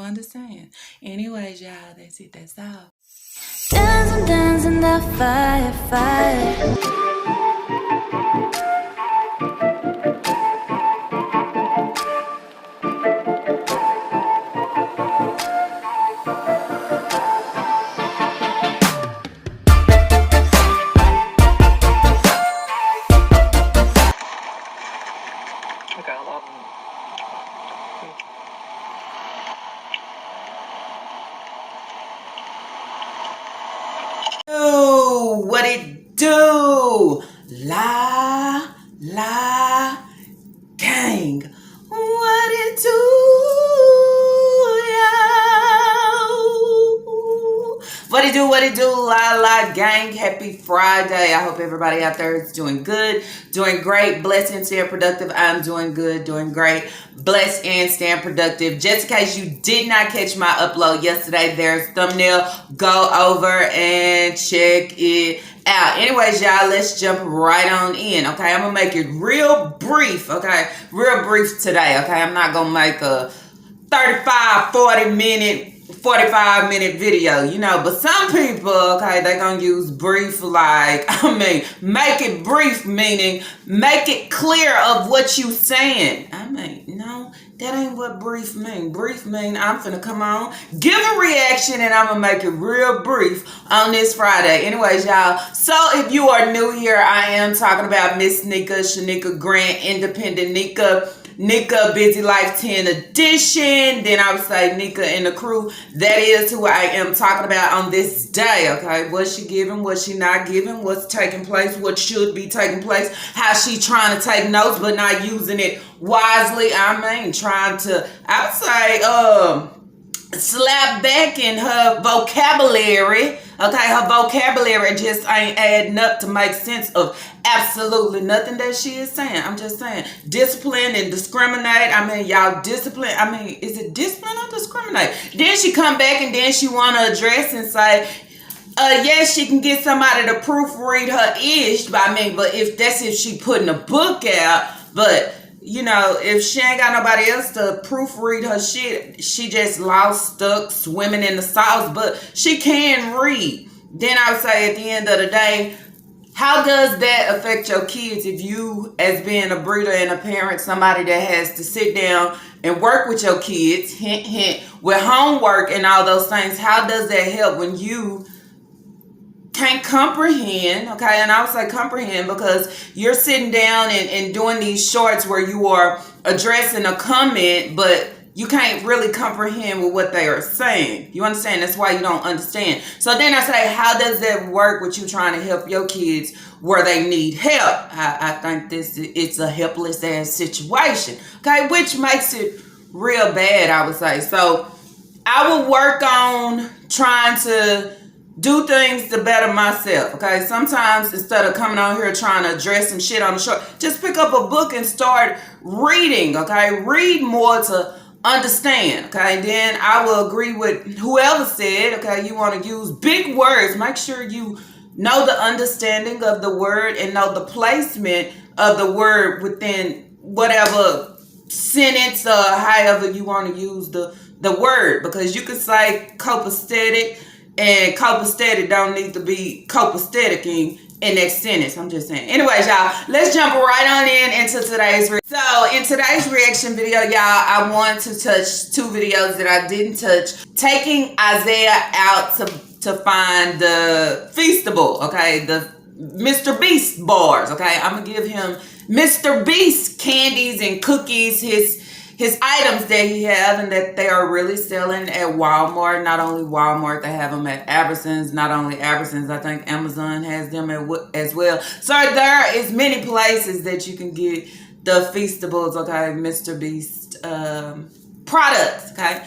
understand. Anyways, y'all, that's it. That's all. Dancing, dancing, the fire, fire. What it do? La gang. What it do, y'all? What it do, la gang. Happy Friday. I hope everybody out there is doing good, doing great, blessed and staying productive. I'm doing good, doing great, blessed and staying productive. Just in case you did not catch my upload yesterday, there's thumbnail. Go over and check it out. Anyways, y'all, let's jump right on in. Okay, I'm gonna make it real brief. Okay, real brief today. Okay, I'm not gonna make a 35 45 minute video, you know, but some people, okay, they gonna use brief, like, make it brief, meaning make it clear of what you saying. No, that ain't what brief mean. Brief mean I'm finna come on, give a reaction, and I'm gonna make it real brief on this Friday. Anyways, y'all, so if you are new here, I am talking about Miss Nika, Shanika Grant, Independent Nika Busy Life 10 edition. Then I would say Nika and the crew. That is who I am talking about on this day. Okay, what's she giving, what's she not giving, what's taking place, what should be taking place, how she trying to take notes but not using it wisely. Trying to, I would say, slap back in her vocabulary. Okay, her vocabulary just ain't adding up to make sense of absolutely nothing that she is saying. I'm just saying, discipline and discriminate. Y'all, discipline. Is it discipline or discriminate? Then she come back and then she want to address and say, yes, she can get somebody to proofread her ish. But if she putting a book out, but you know, if she ain't got nobody else to proofread her shit, she just lost, stuck, swimming in the sauce, but she can read. Then I would say at the end of the day, how does that affect your kids if you, as being a breeder and a parent, somebody that has to sit down and work with your kids, hint, hint, with homework and all those things, how does that help when you can't comprehend? Okay, and I would say comprehend because you're sitting down and doing these shorts where you are addressing a comment, but you can't really comprehend with what they are saying. You understand? That's why you don't understand. So then I say, how does that work with you trying to help your kids where they need help? I think it's a helpless ass situation. Okay, which makes it real bad, I would say. So I will work on trying to do things to better myself. Okay, sometimes instead of coming on here trying to address some shit on the short, just pick up a book and start reading. Okay, read more to understand. Okay, then I will agree with whoever said, okay, you want to use big words, make sure you know the understanding of the word and know the placement of the word within whatever sentence or however you want to use the word, because you could say copacetic, and copacetic don't need to be copacetic in that sentence. I'm just saying. Anyways, y'all, let's jump right on into today's So in today's reaction video, y'all, I want to touch two videos that I didn't touch. Taking Isaiah out to find the Feastable, okay, the Mr. Beast bars, okay. I'm gonna give him Mr. Beast candies and cookies, his items that he have and that they are really selling at Walmart. Not only Walmart, they have them at Albertsons. Not only Albertsons, I think Amazon has them as well. So there is many places that you can get the Feastables, okay, Mr. Beast products, okay.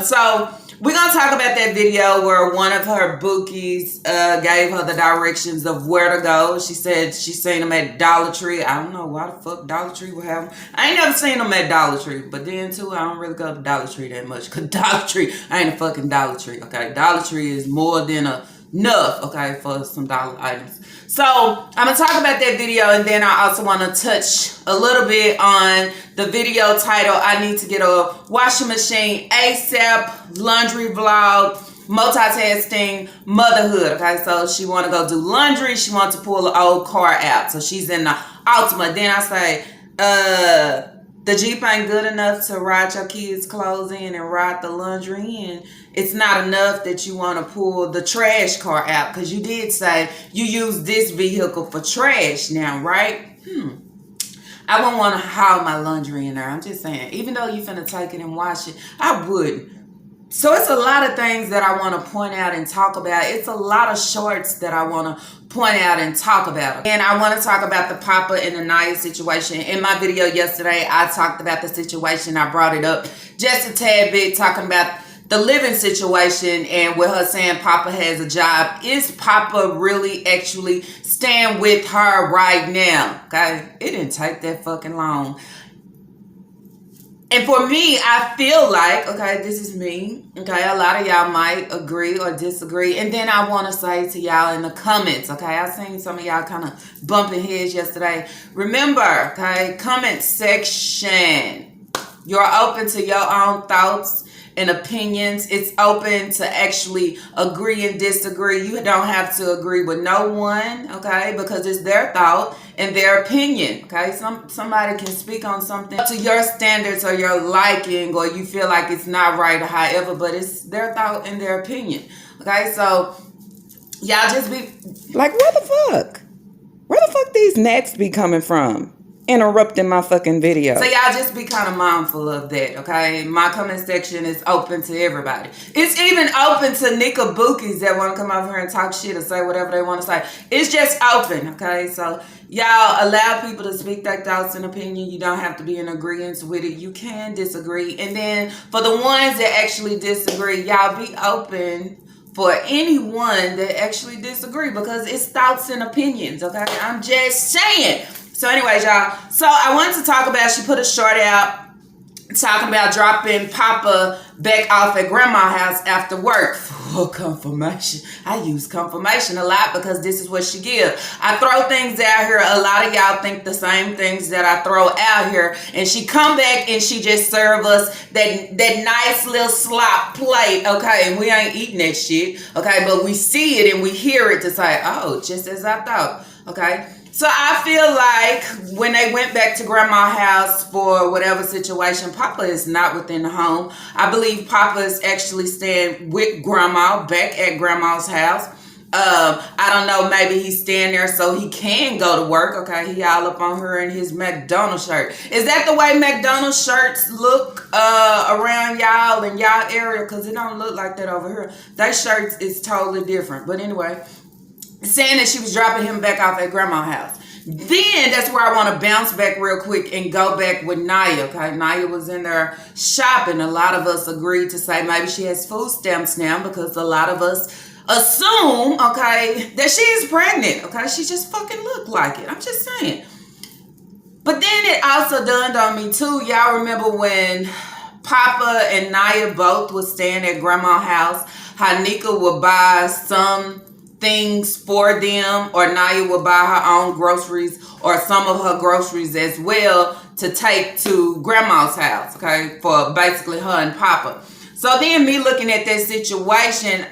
So we're going to talk about that video where one of her bookies gave her the directions of where to go. She said she seen them at Dollar Tree. I don't know why the fuck Dollar Tree would have them. I ain't never seen them at Dollar Tree. But then, too, I don't really go to Dollar Tree that much. Because Dollar Tree ain't a fucking Dollar Tree, okay? Dollar Tree is more than a enough, okay, for some dollar items. So I'm gonna talk about that video, and then I also want to touch a little bit on the video title, I need to get a washing machine ASAP, laundry vlog, multitasking, motherhood. Okay, so she want to go do laundry, she wants to pull an old car out, so she's in the Ultima. Then I say, the Jeep ain't good enough to ride your kids' clothes in and ride the laundry in. It's not enough that you want to pull the trash car out, because you did say you use this vehicle for trash now, right? I wouldn't want to haul my laundry in there. I'm just saying, even though you finna take it and wash it, I wouldn't. So it's a lot of things that I want to point out and talk about. It's a lot of shorts that I want to point out and talk about. And I want to talk about the Papa and the Naya situation. In my video yesterday, I talked about the situation. I brought it up just a tad bit, talking about the living situation and with her saying Papa has a job. Is Papa really actually staying with her right now? Okay, it didn't take that fucking long. And for me, I feel like, okay, this is me, okay, a lot of y'all might agree or disagree. And then I want to say to y'all in the comments, okay, I seen some of y'all kind of bumping heads yesterday. Remember, okay, comment section. You're open to your own thoughts and opinions. It's open to actually agree and disagree. You don't have to agree with no one, okay, because it's their thought and their opinion, okay? Somebody can speak on something to your standards or your liking, or you feel like it's not right or however, but it's their thought and their opinion, okay? So y'all just be like, where the fuck these gnats be coming from? Interrupting my fucking video. So y'all just be kind of mindful of that, okay? My comment section is open to everybody. It's even open to Nickabookies that want to come over here and talk shit or say whatever they want to say. It's just open, okay? So y'all allow people to speak their thoughts and opinion. You don't have to be in agreement with it. You can disagree. And then for the ones that actually disagree, y'all be open for anyone that actually disagree, because it's thoughts and opinions, okay? I'm just saying. So anyways, y'all, so I wanted to talk about, she put a short out talking about dropping Papa back off at grandma's house after work for confirmation. I use confirmation a lot because this is what she gives. I throw things out here. A lot of y'all think the same things that I throw out here. And she come back and she just serve us that nice little slop plate, okay? And we ain't eating that shit, okay? But we see it and we hear it to say, oh, just as I thought, okay? So I feel like when they went back to grandma's house for whatever situation, Papa is not within the home. I believe Papa is actually staying with grandma, back at grandma's house. I don't know, maybe he's staying there so he can go to work. Okay, he all up on her in his McDonald's shirt. Is that the way McDonald's shirts look around y'all in y'all area? Because it don't look like that over here. Their shirts is totally different. But anyway, saying that she was dropping him back off at grandma's house. Then that's where I want to bounce back real quick and go back with Naya, okay? Naya was in there shopping. A lot of us agreed to say maybe she has food stamps now, because a lot of us assume, okay, that she is pregnant, okay? She just fucking looked like it. I'm just saying. But then it also dawned on me too. Y'all remember when Papa and Naya both was staying at grandma's house, how Nika would buy some things for them, or Naya would buy her own groceries or some of her groceries as well to take to grandma's house, okay, for basically her and Papa. So then me looking at that situation,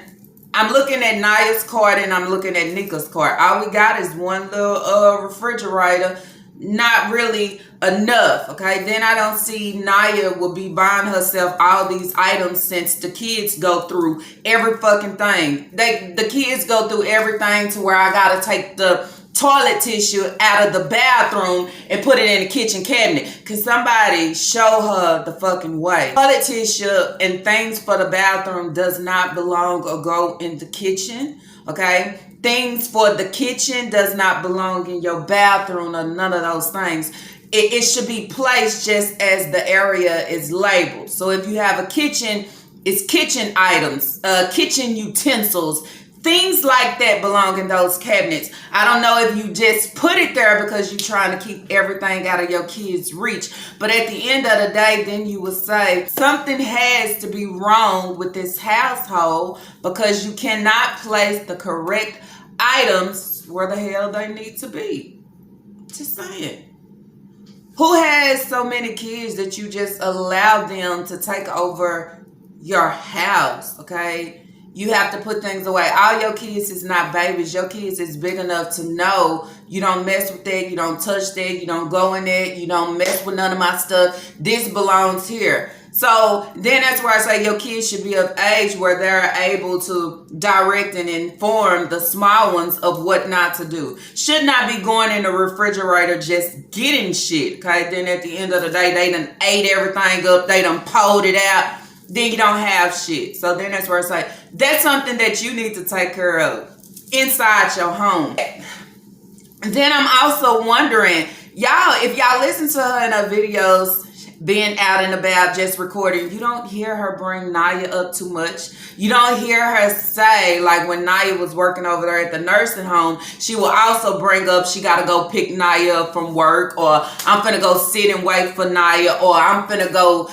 I'm looking at Naya's cart and I'm looking at Nika's cart. All we got is one little refrigerator. Not really enough, okay? Then I don't see Naya will be buying herself all these items, since the kids go through every fucking thing. The kids go through everything to where I gotta take the toilet tissue out of the bathroom and put it in the kitchen cabinet. Can somebody show her the fucking way? Toilet tissue and things for the bathroom does not belong or go in the kitchen, okay? Things for the kitchen does not belong in your bathroom or none of those things. It should be placed just as the area is labeled. So if you have a kitchen, it's kitchen items, kitchen utensils, Things like that belong in those cabinets. I don't know if you just put it there because you're trying to keep everything out of your kids' reach. But at the end of the day, then you would say something has to be wrong with this household because you cannot place the correct items where the hell they need to be. Just saying. Who has so many kids that you just allow them to take over your house, okay? You have to put things away. All your kids is not babies. Your kids is big enough to know you don't mess with that. You don't touch that. You don't go in that. You don't mess with none of my stuff. This belongs here. So then that's where I say your kids should be of age where they're able to direct and inform the small ones of what not to do. Should not be going in the refrigerator just getting shit. Okay. Then at the end of the day, they done ate everything up. They done pulled it out. Then you don't have shit. So then that's where I say that's something that you need to take care of inside your home. Then I'm also wondering, y'all, if y'all listen to her in her videos, being out and about, just recording, you don't hear her bring Naya up too much. You don't hear her say, like when Naya was working over there at the nursing home, she will also bring up she got to go pick Naya up from work, or I'm finna go sit and wait for Naya, or I'm finna go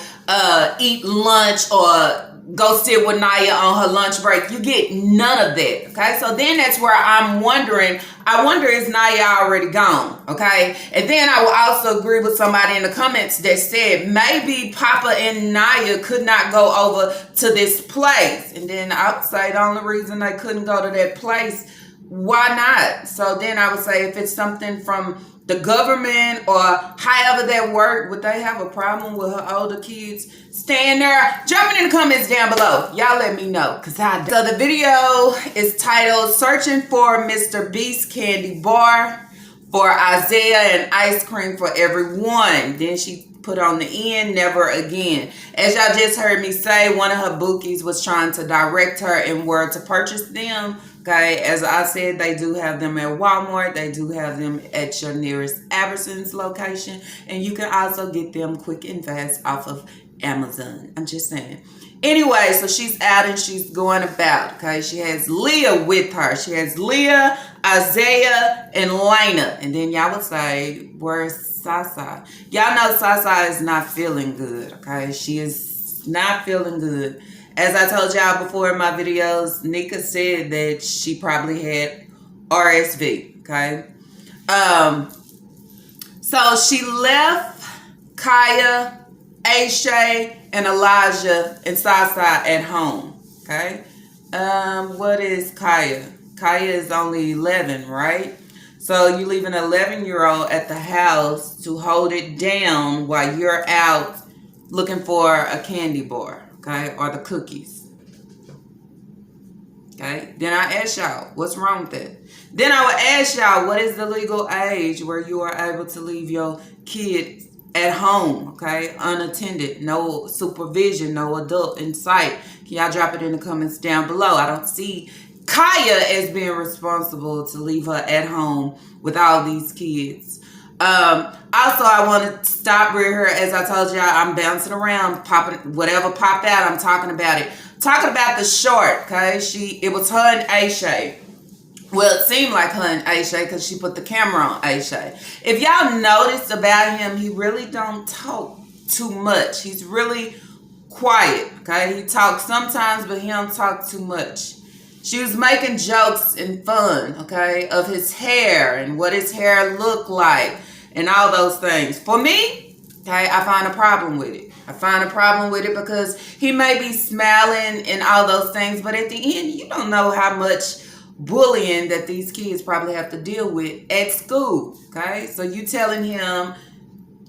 eat lunch, or go sit with Naya on her lunch break. You get none of that, okay? So then that's where I'm wondering, I wonder is Naya already gone, okay? And then I will also agree with somebody in the comments that said maybe Papa and Naya could not go over to this place. And then I would say the only reason they couldn't go to that place, why not? So then I would say if it's something from the government or however that work, would they have a problem with her older kids staying there? Drop it in the comments down below. Y'all let me know, because I don't. So the video is titled Searching for Mr. Beast Candy Bar for Isaiah and Ice Cream for Everyone. Then she put on the end, never again. As y'all just heard me say, one of her bookies was trying to direct her in where to purchase them. Okay, as I said, they do have them at Walmart. They do have them at your nearest Albertsons location. And you can also get them quick and fast off of Amazon. I'm just saying. Anyway, so she's out and she's going about. Okay, she has Leah with her. She has Leah, Isaiah, and Lena. And then y'all would say, where's Sasa? Y'all know Sasa is not feeling good. Okay, she is not feeling good. As I told y'all before in my videos, Nika said that she probably had RSV, okay? So she left Kaya, Aisha, and Elijah and Sasa at home, okay? What is Kaya? Kaya is only 11, right? So you leave an 11-year-old at the house to hold it down while you're out looking for a candy bar. Okay, or the cookies. Okay, then I ask y'all, what's wrong with that? Then I would ask y'all, what is the legal age where you are able to leave your kid at home, okay, unattended, no supervision, no adult in sight? Can y'all drop it in the comments down below? I don't see Kaya as being responsible to leave her at home with all these kids. Also, I want to stop right here. As I told y'all, I'm bouncing around, popping whatever popped out. I'm talking about it. Talking about the short, okay? It was her and Aisha. Well, it seemed like her and Aisha because she put the camera on Aisha. If y'all noticed about him, he really don't talk too much. He's really quiet, okay? He talks sometimes, but he don't talk too much. She was making jokes and fun, okay, of his hair and what his hair looked like and all those things. For me, okay, I find a problem with it. I find a problem with it because he may be smiling and all those things, but at the end, you don't know how much bullying that these kids probably have to deal with at school, okay? So you telling him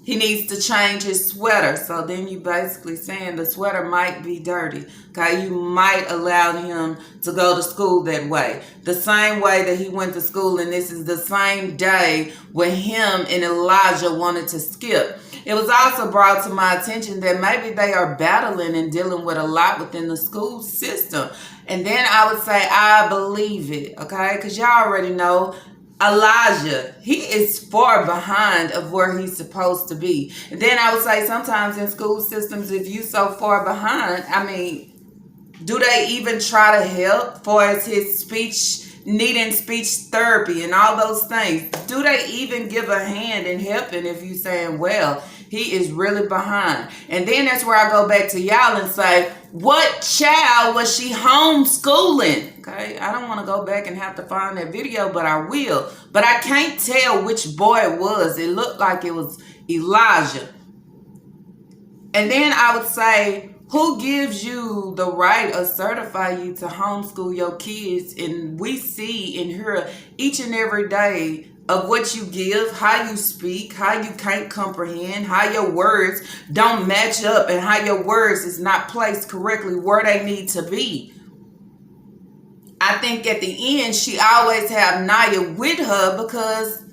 he needs to change his sweater. So then you basically saying the sweater might be dirty. Okay, you might allow him to go to school that way. The same way that he went to school, and this is the same day when him and Elijah wanted to skip. It was also brought to my attention that maybe they are battling and dealing with a lot within the school system. And then I would say, I believe it, okay? Because y'all already know Elijah, he is far behind of where he's supposed to be. And then I would say sometimes in school systems, if you so far behind, I mean, Do they even try to help for as his speech, needing speech therapy and all those things? Do they even give a hand in helping if you saying, well, he is really behind? And then that's where I go back to y'all and say, what child was she homeschooling? Okay, I don't want to go back and have to find that video, but I will. But I can't tell which boy it was. It looked like it was Elijah. And then I would say, who gives you the right or certify you to homeschool your kids? And we see and hear each and every day of what you give, how you speak, how you can't comprehend, how your words don't match up, and how your words is not placed correctly where they need to be. I think at the end, she always have Naya with her because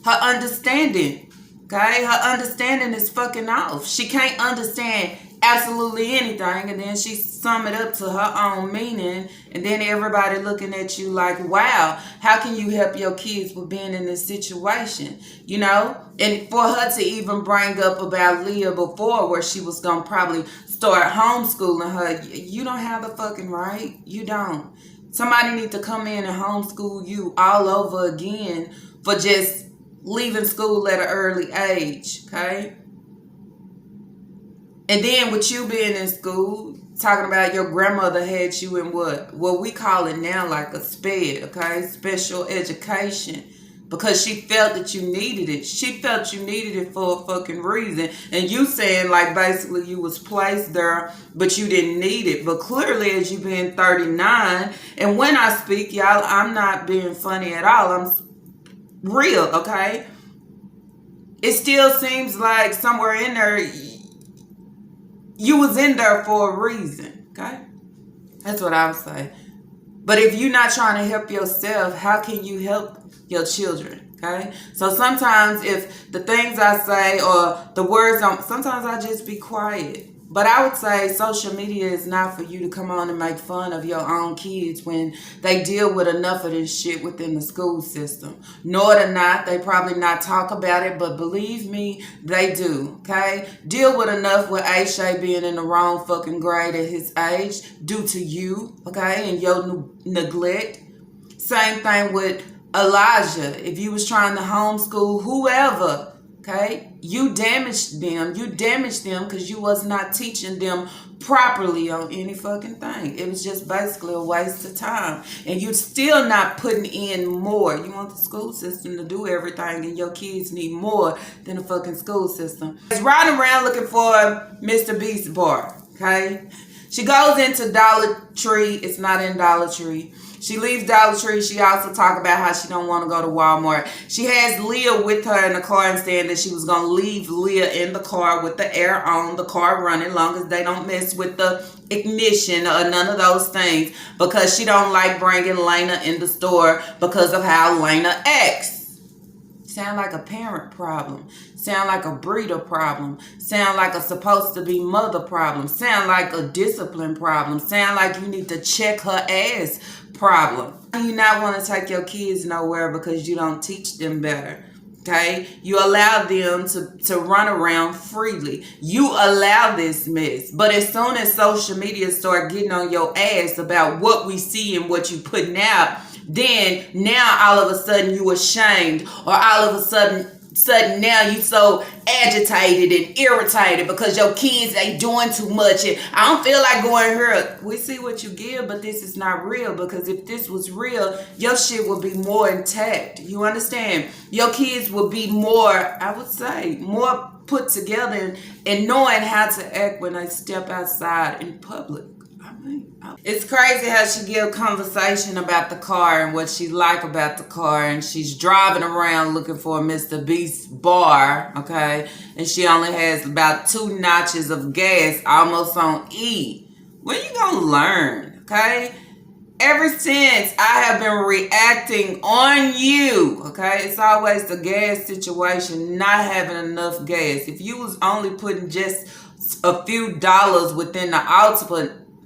her understanding, okay? Her understanding is fucking off. She can't understand absolutely anything, and then she sum it up to her own meaning, and then everybody looking at you like, wow, how can you help your kids with being in this situation, you know? And for her to even bring up about Leah before, where she was gonna probably start homeschooling her, you don't have the fucking right. You don't. Somebody need to come in and homeschool you all over again for just leaving school at an early age, okay? And then with you being in school, talking about your grandmother had you in what we call it now like a SPED, okay? Special education. Because she felt that you needed it. She felt you needed it for a fucking reason. And you saying like basically you was placed there, but you didn't need it. But clearly as you being 39, and when I speak, y'all, I'm not being funny at all. I'm real, okay? It still seems like somewhere in there, you was in there for a reason, okay? That's what I would say. But if you're not trying to help yourself, how can you help your children, okay? So sometimes if the things I say or the words, sometimes I just be quiet. But I would say social media is not for you to come on and make fun of your own kids when they deal with enough of this shit within the school system. Nor to not, they probably not talk about it, but believe me, they do, okay? Deal with enough with Aisha being in the wrong fucking grade at his age due to you, okay, and your neglect. Same thing with Elijah. If you was trying to homeschool whoever, okay, you damaged them. You damaged them because you was not teaching them properly on any fucking thing. It was just basically a waste of time. And you're still not putting in more. You want the school system to do everything, and your kids need more than the fucking school system. It's riding around looking for Mr. Beast bar, okay? She goes into Dollar Tree. It's not in Dollar Tree. She leaves Dollar Tree. She also talk about how she don't want to go to Walmart. She has Leah with her in the car and saying that she was going to leave Leah in the car with the air on, the car running, long as they don't mess with the ignition or none of those things, because she don't like bringing Lena in the store because of how Lena acts. Sound like a parent problem. Sound like a breeder problem. Sound like a supposed to be mother problem. Sound like a discipline problem. Sound like you need to check her ass problem. You not want to take your kids nowhere because you don't teach them better. Okay? You allow them to run around freely. You allow this mess. But as soon as social media start getting on your ass about what we see and what you putting out, then now all of a sudden you ashamed, or all of a sudden now you so agitated and irritated because your kids ain't doing too much and I don't feel like going here. We see what you give, but this is not real, because if this was real, your shit would be more intact. You understand? Your kids would be more, I would say, more put together and knowing how to act when they step outside in public. It's crazy how she give conversation about the car and what she like about the car, and she's driving around looking for a Mr. Beast bar, okay, and she only has about 2 notches of gas almost on E. When you gonna learn, okay? Ever since I have been reacting on you, okay, it's always the gas situation, not having enough gas. If you was only putting just a few dollars within the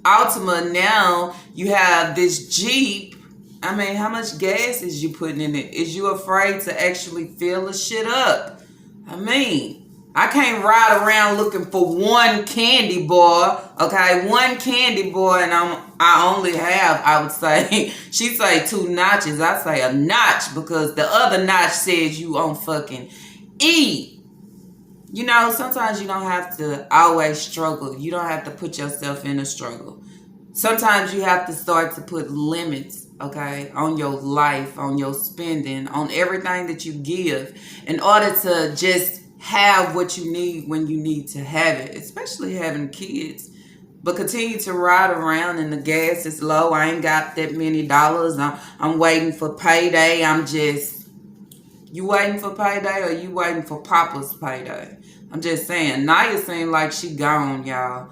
Altima, now you have this Jeep. I mean, how much gas is you putting in it? Is you afraid to actually fill the shit up? I mean, I can't ride around looking for one candy bar, okay? One candy bar, and I only have, I would say, she say 2 notches. I say a notch because the other notch says you on fucking E. You know, sometimes you don't have to always struggle. You don't have to put yourself in a struggle. Sometimes you have to start to put limits, okay, on your life, on your spending, on everything that you give in order to just have what you need when you need to have it, especially having kids. But continue to ride around and the gas is low. I ain't got that many dollars. I'm waiting for payday. You waiting for payday or you waiting for Papa's payday? I'm just saying, Naya seemed like she gone, y'all.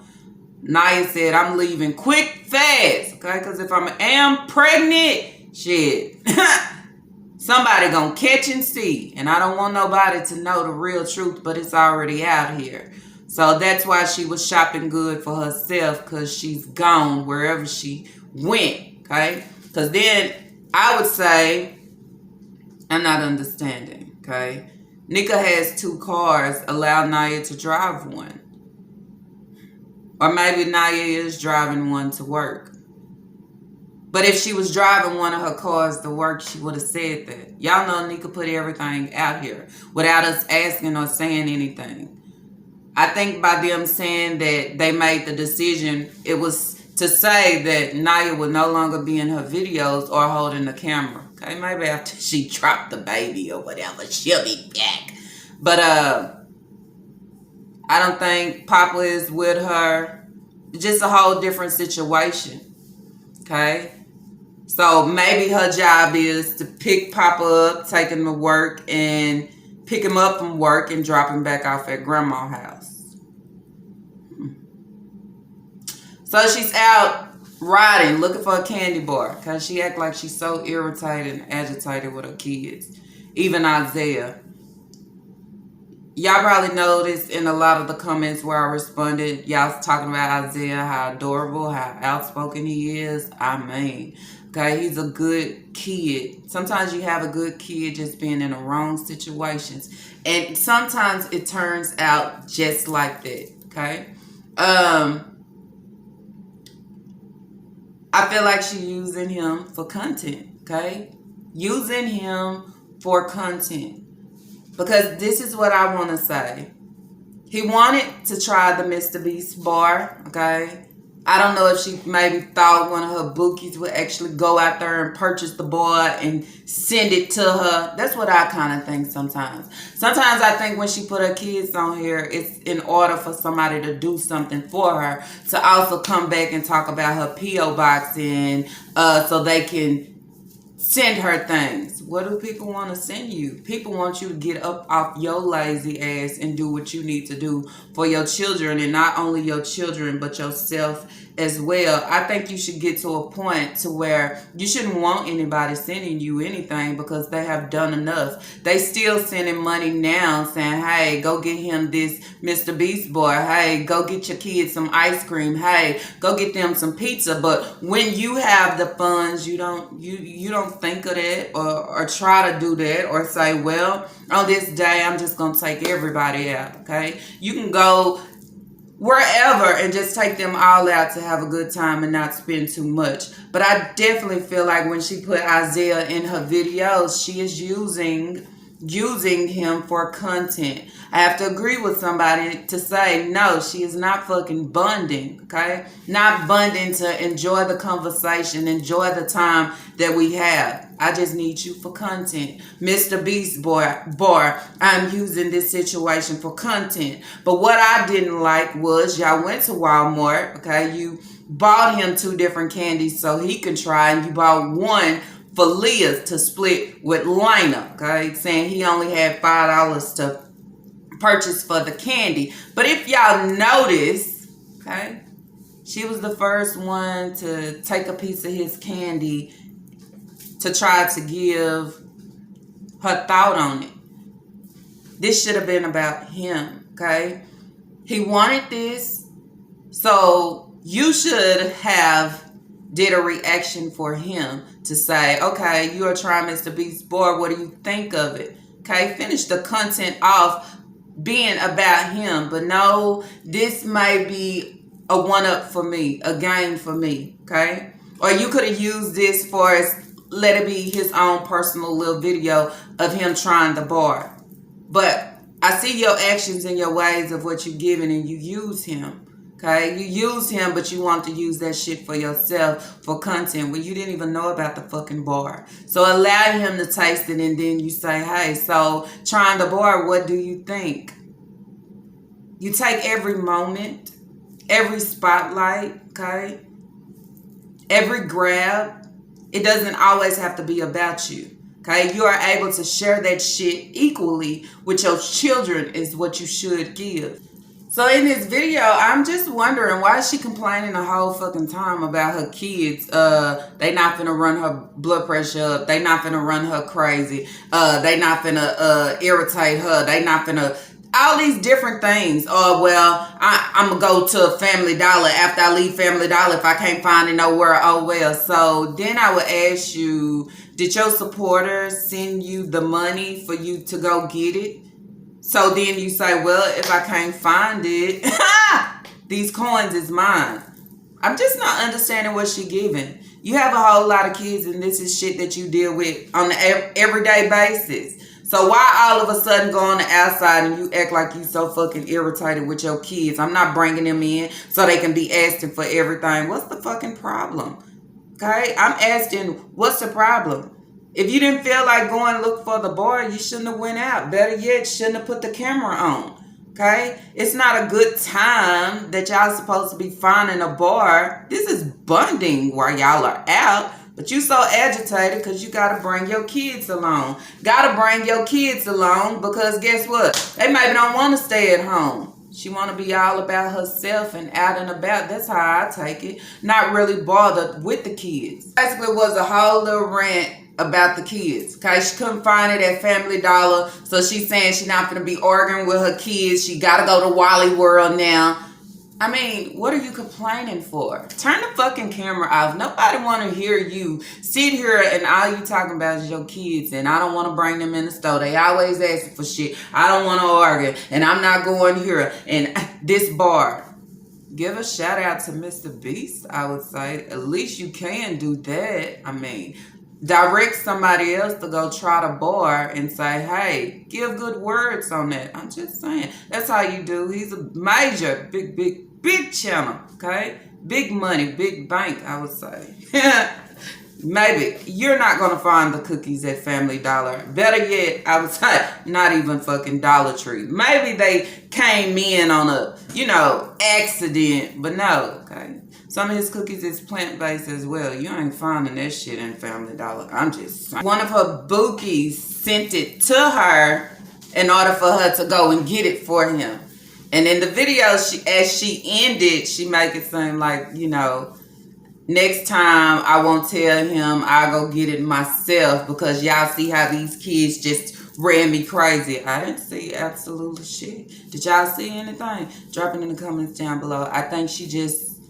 Naya said, I'm leaving quick, fast, okay? Because if I am pregnant, shit, somebody gonna catch and see. And I don't want nobody to know the real truth, but it's already out here. So that's why she was shopping good for herself, because she's gone wherever she went, okay? Because then I would say, I'm not understanding, okay? Nika has 2 cars. Allow Naya to drive one. Or maybe Naya is driving one to work. But if she was driving one of her cars to work, she would have said that. Y'all know Nika put everything out here without us asking or saying anything. I think by them saying that they made the decision, it was to say that Naya would no longer be in her videos or holding the camera. Okay, maybe after she dropped the baby or whatever, she'll be back. But I don't think Papa is with her. Just a whole different situation. Okay? So maybe her job is to pick Papa up, take him to work, and pick him up from work and drop him back off at Grandma's house. So she's out riding, looking for a candy bar. Because she act like she's so irritated and agitated with her kids. Even Isaiah. Y'all probably noticed in a lot of the comments where I responded, y'all was talking about Isaiah, how adorable, how outspoken he is. I mean, okay, he's a good kid. Sometimes you have a good kid just being in the wrong situations. And sometimes it turns out just like that, okay? I feel like she's using him for content, okay? Using him for content. Because this is what I want to say. He wanted to try the Mr. Beast bar, okay? I don't know if she maybe thought one of her bookies would actually go out there and purchase the bar and send it to her. That's what I kind of think sometimes. Sometimes I think when she put her kids on here, it's in order for somebody to do something for her, to also come back and talk about her P.O. box and so they can send her things. What do people want to send you? People want you to get up off your lazy ass and do what you need to do for your children, and not only your children but yourself as well. I think you should get to a point to where you shouldn't want anybody sending you anything because they have done enough. They still sending money now saying, hey, go get him this Mr. Beast bar. Hey, go get your kids some ice cream. Hey, go get them some pizza. But when you have the funds, you don't think of that or try to do that or say, well, on this day, I'm just going to take everybody out, okay? You can go wherever and just take them all out to have a good time and not spend too much. But I definitely feel like when she put Isaiah in her videos, she is using him for content. I have to agree with somebody to say, no, she is not fucking bonding, okay? Not bonding to enjoy the conversation, enjoy the time that we have. I just need you for content. Mr. Beast bar, I'm using this situation for content. But what I didn't like was y'all went to Walmart, okay? You bought him 2 different candies so he can try, and you bought one for Leah to split with Lena, okay? Saying he only had $5 to purchase for the candy. But if y'all notice, okay, she was the first one to take a piece of his candy to try to give her thought on it. This should have been about him, okay? He wanted this, so you should have did a reaction for him to say, okay, you are trying Mr. Beast board. What do you think of it? Okay, finish the content off being about him. But no, this may be a one-up for me, a game for me, okay? Or you could have used this for let it be his own personal little video of him trying the bar. But I see your actions and your ways of what you're giving, and you use him. Okay, you use him, but you want to use that shit for yourself, for content, when you didn't even know about the fucking bar. So allow him to taste it, and then you say, hey, so trying the bar, what do you think? You take every moment, every spotlight, okay? Every grab. It doesn't always have to be about you. Okay, you are able to share that shit equally with your children is what you should give. So in this video, I'm just wondering, why is she complaining the whole fucking time about her kids? They not finna run her blood pressure up. They not finna run her crazy. They not finna irritate her. They not finna... all these different things. Well, I'm gonna go to Family Dollar after I leave Family Dollar if I can't find it nowhere. Oh well. So then I would ask you, did your supporters send you the money for you to go get it? So then you say, well, if I can't find it, these coins is mine. I'm just not understanding what she giving. You have a whole lot of kids, and this is shit that you deal with on an everyday basis. So why all of a sudden go on the outside and you act like you so fucking irritated with your kids? I'm not bringing them in so they can be asking for everything. What's the fucking problem? Okay? I'm asking, what's the problem? If you didn't feel like going look for the bar, you shouldn't have went out. Better yet, shouldn't have put the camera on. Okay? It's not a good time that y'all supposed to be finding a bar. This is bonding while y'all are out. But you so agitated because you got to bring your kids along. Got to bring your kids along because guess what? They maybe don't want to stay at home. She want to be all about herself and out and about. That's how I take it. Not really bothered with the kids. Basically, it was a whole little rant about the kids. Okay, she couldn't find it at Family Dollar. So she's saying she's not going to be arguing with her kids. She got to go to Wally World now. I mean, what are you complaining for? Turn the fucking camera off. Nobody want to hear you sit here and all you talking about is your kids, and I don't want to bring them in the store. They always asking for shit. I don't want to argue, and I'm not going here. And this bar. Give a shout out to Mr. Beast, I would say. At least you can do that. I mean, direct somebody else to go try the bar and say, hey, give good words on that. I'm just saying. That's how you do. He's a major, big channel, okay? Big money, big bank, I would say. Maybe you're not going to find the cookies at Family Dollar. Better yet, I would say not even fucking Dollar Tree. Maybe they came in on a, accident, but no, okay? Some of his cookies is plant-based as well. You ain't finding that shit in Family Dollar. I'm just saying. One of her bookies sent it to her in order for her to go and get it for him. And in the video, as she ended, she make it seem like, next time I won't tell him, I'll go get it myself because y'all see how these kids just ran me crazy. I didn't see absolutely shit. Did y'all see anything? Drop it in the comments down below. I think she just,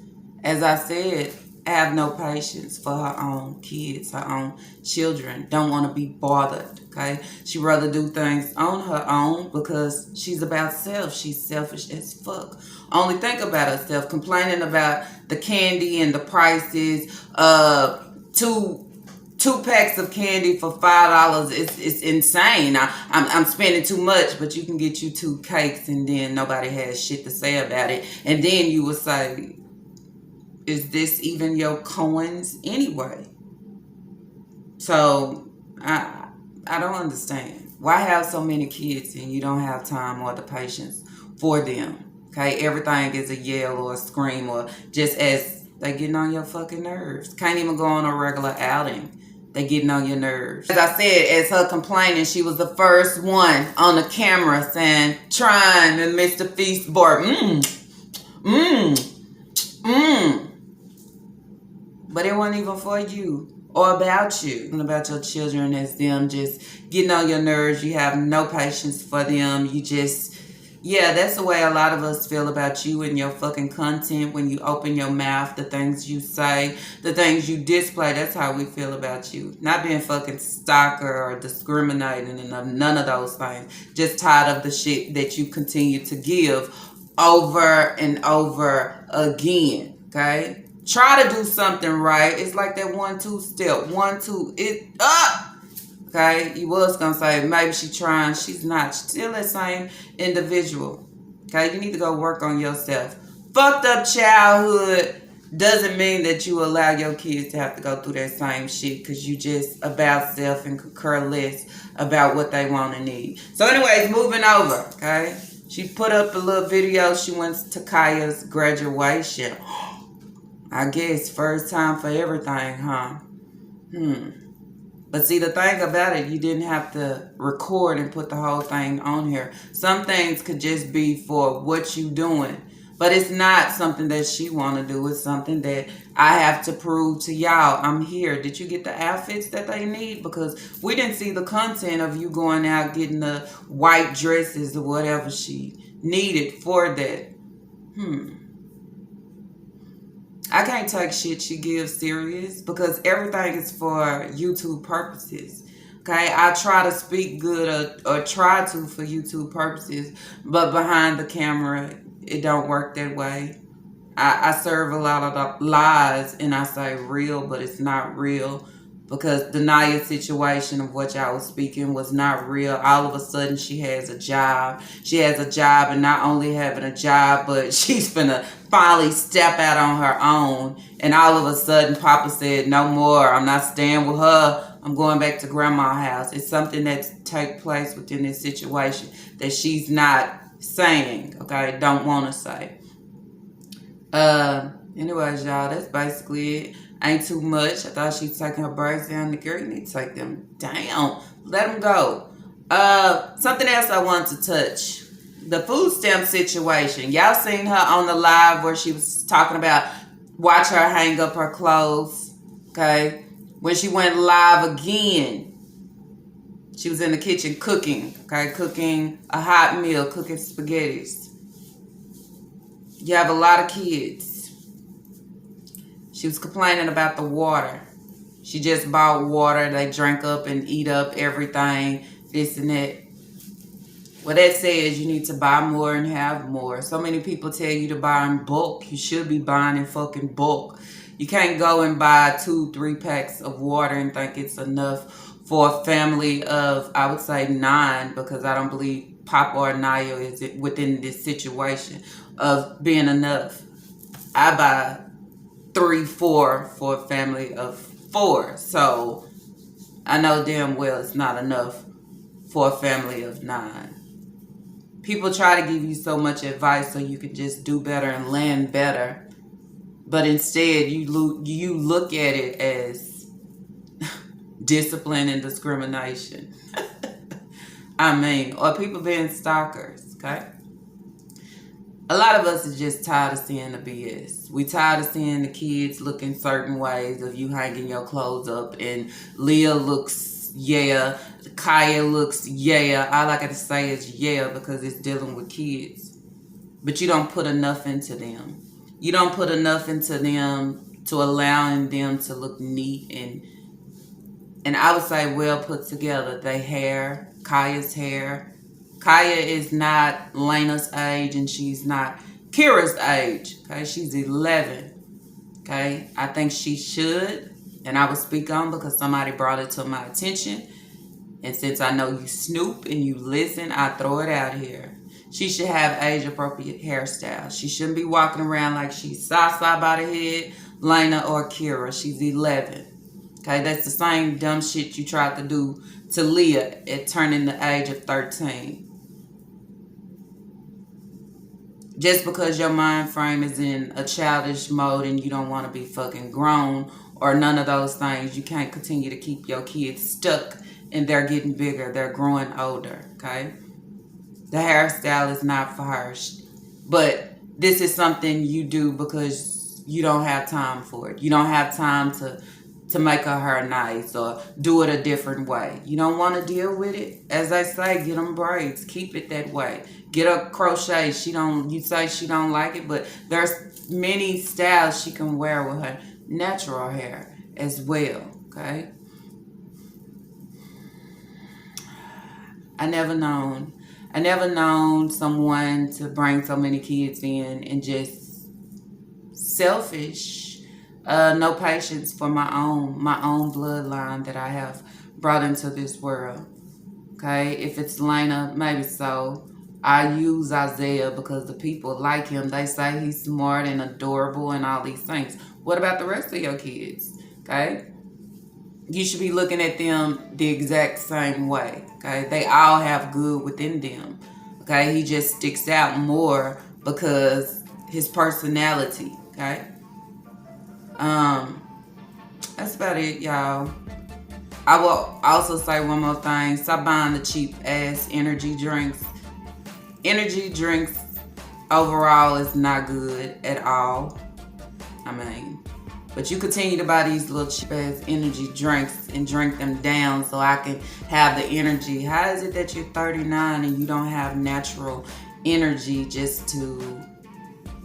as I said, have no patience for her own kids, her own children. Don't want to be bothered, okay? She rather do things on her own because she's about self. She's selfish as fuck. Only think about herself, complaining about the candy and the prices. Two packs of candy for $5. It's insane. I'm spending too much, but you can get you 2 cakes and then nobody has shit to say about it. And then you will say, is this even your coins anyway? So I don't understand. Why have so many kids and you don't have time or the patience for them? Okay, everything is a yell or a scream or just as they getting on your fucking nerves. Can't even go on a regular outing. They getting on your nerves. As I said, as her complaining, she was the first one on the camera saying, trying to miss the feast bar. But it wasn't even for you or about you. And about your children as them just getting on your nerves. You have no patience for them. You just Yeah, that's the way a lot of us feel about you and your fucking content. When you open your mouth, the things you say, the things you display, that's how we feel about you. Not being fucking stalker or discriminating and none of those things. Just tired of the shit that you continue to give over and over again. Okay? Try to do something right. It's like that 1-2 step. 1-2, it up. Okay, you was gonna say maybe she trying, she's not. She's still that same individual. Okay, you need to go work on yourself. Fucked up childhood doesn't mean that you allow your kids to have to go through that same shit because you just about self and concur less about what they want and need. So, anyways, moving over. Okay, she put up a little video. She went to Kaya's graduation. I guess first time for everything, huh? But see, the thing about it, you didn't have to record and put the whole thing on here. Some things could just be for what you doing. But it's not something that she want to do. It's something that I have to prove to y'all. I'm here. Did you get the outfits that they need? Because we didn't see the content of you going out getting the white dresses or whatever she needed for that. I can't take shit she gives serious because everything is for YouTube purposes. Okay, I try to speak good or try to for YouTube purposes, but behind the camera, it don't work that way. I serve a lot of lies and I say real, but it's not real because the Naya situation of what y'all was speaking was not real. All of a sudden, she has a job. She has a job, and not only having a job, but she's finna finally step out on her own. And all of a sudden, Papa said, no more. I'm not staying with her. I'm going back to grandma's house. It's something that take place within this situation that she's not saying, okay? Don't want to say. Anyways, y'all, that's basically it. Ain't too much. I thought she'd taking her braids down. The girl, you need to take them down. Let them go. Something else I wanted to touch. The food stamp situation. Y'all seen her on the live where she was talking about watch her hang up her clothes. Okay. When she went live again, she was in the kitchen cooking. Okay. Cooking a hot meal. Cooking spaghettis. You have a lot of kids. She was complaining about the water. She just bought water. They drank up and eat up everything, this and that. Well, that says you need to buy more and have more. So many people tell you to buy in bulk. You should be buying in fucking bulk. You can't go and buy 2-3 packs of water and think it's enough for a family of, I would say, 9, because I don't believe Papa or Naya is within this situation of being enough. I buy 3-4 for a family of 4. So I know damn well it's not enough for a family of 9. People try to give you so much advice so you can just do better and land better. But instead you look at it as discipline and discrimination. I mean, or people being stalkers, okay? A lot of us is just tired of seeing the BS. We tired of seeing the kids looking certain ways of you hanging your clothes up and Leah looks, yeah. Kaya looks, yeah. All I got to say is yeah because it's dealing with kids. But you don't put enough into them. You don't put enough into them to allowing them to look neat and I would say well put together. Their hair, Kaya's hair. Kaya is not Lena's age and she's not Kira's age. Okay, she's 11. Okay, I think she should, and I will speak on because somebody brought it to my attention. And since I know you snoop and you listen, I throw it out here. She should have age-appropriate hairstyle. She shouldn't be walking around like she's Sasa by the head, Lena or Kira. She's 11. Okay, that's the same dumb shit you tried to do to Leah at turning the age of 13. Just because your mind frame is in a childish mode and you don't want to be fucking grown or none of those things, you can't continue to keep your kids stuck and they're getting bigger. They're growing older, okay? The hairstyle is not for her. But this is something you do because you don't have time for it. You don't have time to to make her hair nice or do it a different way. You don't want to deal with it. As I say, get them braids. Keep it that way. Get a crochet. You say she don't like it, but there's many styles she can wear with her natural hair as well. Okay. I never known someone to bring so many kids in and just selfish. No patience for my own bloodline that I have brought into this world. Okay, if it's Lena, maybe so. I use Isaiah because the people like him. They say he's smart and adorable and all these things. What about the rest of your kids? Okay, you should be looking at them the exact same way. Okay, they all have good within them. Okay, he just sticks out more because his personality. Okay. That's about it, y'all. I will also say one more thing. Stop buying the cheap ass energy drinks. Energy drinks overall is not good at all. I mean, but you continue to buy these little cheap ass energy drinks and drink them down so I can have the energy. How is it that you're 39 and you don't have natural energy just to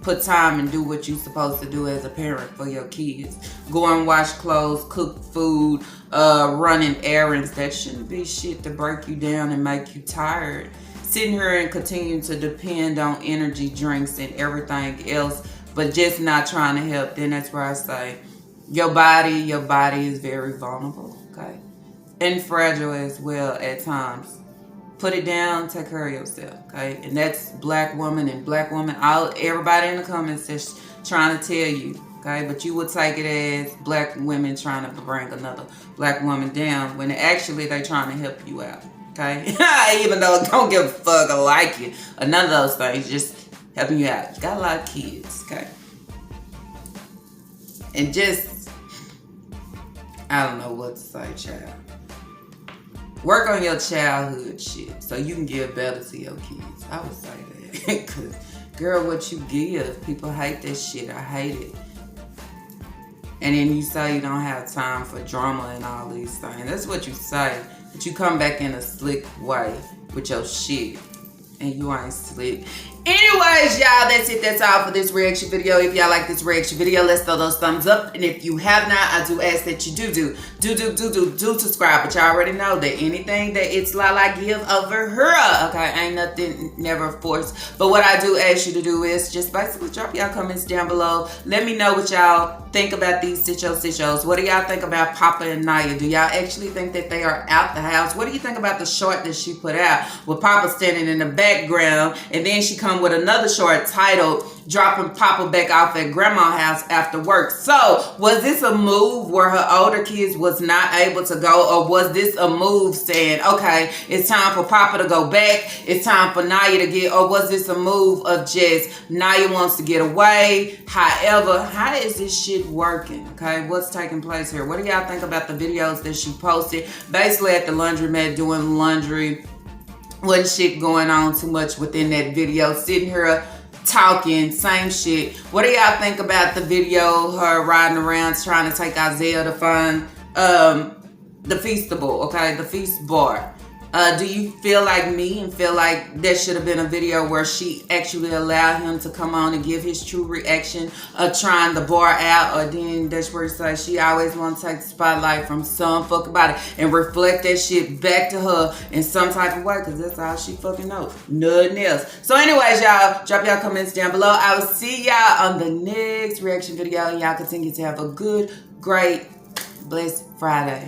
put time and do what you're supposed to do as a parent for your kids? Go and wash clothes, cook food, running errands. That shouldn't be shit to break you down and make you tired. Sitting here and continue to depend on energy drinks and everything else, but just not trying to help, then that's where I say your body is very vulnerable, okay? And fragile as well at times. Put it down, take care of yourself, okay? And that's black woman, everybody in the comments is trying to tell you, okay? But you would take it as black women trying to bring another black woman down when actually they trying to help you out, okay? Even though don't give a fuck or like you or none of those things, just helping you out. You got a lot of kids, okay? And just, I don't know what to say, child. Work on your childhood shit so you can give better to your kids. I would say that. Because, girl, what you give, people hate that shit. I hate it. And then you say you don't have time for drama and all these things. That's what you say. But you come back in a slick way with your shit. And you ain't slick. Anyways, y'all, that's it. That's all for this reaction video. If y'all like this reaction video, let's throw those thumbs up. And if you have not, I do ask that you do subscribe. But y'all already know that anything that it's Lala give over her, okay, ain't nothing, never forced. But what I do ask you to do is just basically drop y'all comments down below. Let me know what y'all think about these sit-shows. What do y'all think about Papa and Naya? Do y'all actually think that they are out the house? What do you think about the short that she put out with Papa standing in the background, and then she comes with another short titled dropping Papa back off at grandma's house after work? So was this a move where her older kids was not able to go, or was this a move saying, okay, it's time for Papa to go back, it's time for Naya to get, or was this a move of just Naya wants to get away? However, how is this shit working? Okay, what's taking place here? What do y'all think about the videos that she posted? Basically at the laundromat doing laundry. Wasn't shit going on too much within that video. Sitting here talking, same shit. What do y'all think about the video, her riding around trying to take Isaiah to find the Feastable, okay, the Feast Bar? Do you feel like me and feel like there should have been a video where she actually allowed him to come on and give his true reaction of trying the bar out? Or then that's where it says she always want to take the spotlight from some fucking body and reflect that shit back to her in some type of way, because that's all she fucking knows. Nothing else. So anyways, y'all, drop y'all comments down below. I will see y'all on the next reaction video. Y'all continue to have a good, great, blessed Friday.